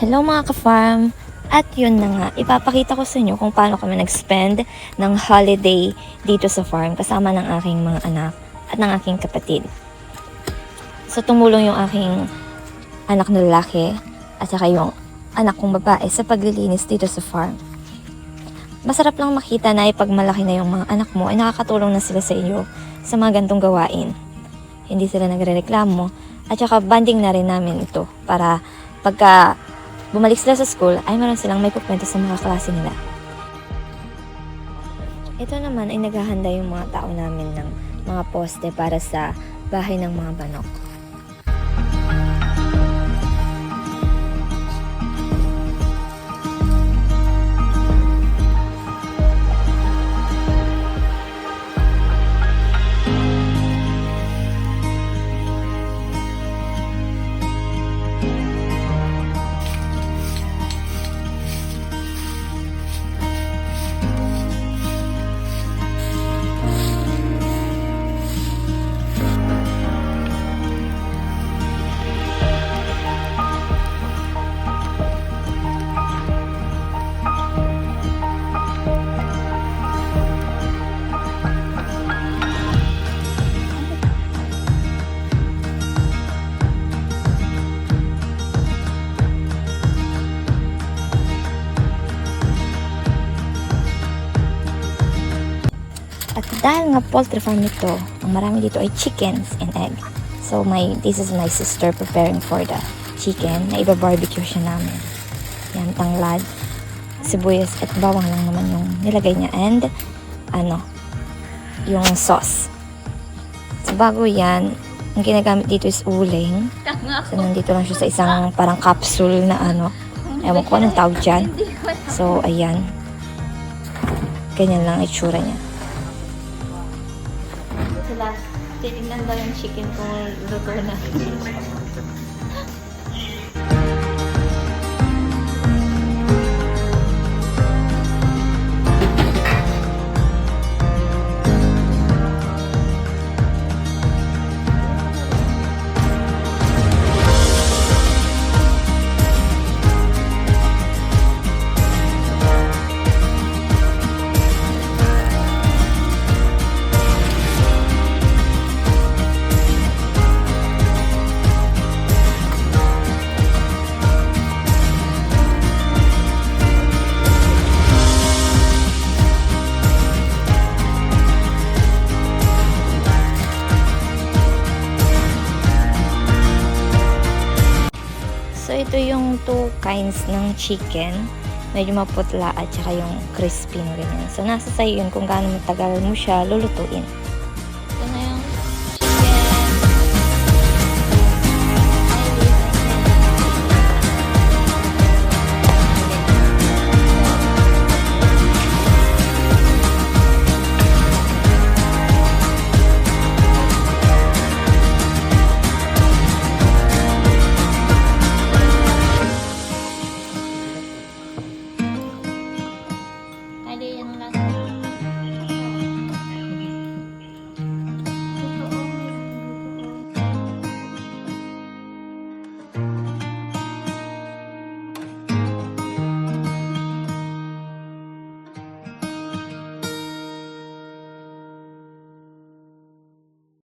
Hello mga ka-farm! At yun na nga, ipapakita ko sa inyo kung paano kami nag-spend ng holiday dito sa farm kasama ng aking mga anak at ng aking kapatid. So tumulong yung aking anak na lalaki at saka yung anak kong babae sa paglilinis dito sa farm. Masarap lang makita na ipag malaki na yung mga anak mo ay nakakatulong na sila sa iyo sa mga gantong gawain. Hindi sila nagre-reklamo at saka banding na rin namin ito para pagka bumalik sila sa school ay meron silang may pupunta sa mga klase nila. Ito naman ay naghahanda yung mga tao namin ng mga poste para sa bahay ng mga manok. At dahil nga poultry farm ito, ang marami dito ay chickens and egg. So this is my sister preparing for the chicken na iba-barbecue siya namin. Yan, tanglad, sibuyas at bawang lang naman yung nilagay niya and yung sauce. So bago yan, ang ginagamit dito is uling. So nandito lang siya sa isang parang capsule na ewan ko anong tawag dyan. So ayan, ganyan lang itsura niya. Sila, titignan daw yung chicken kung luto na. So, ito yung two kinds ng chicken. Medyo maputla at saka yung crispy na ganyan. So, nasa sa'yo yun kung gaano matagal mo siya lulutuin.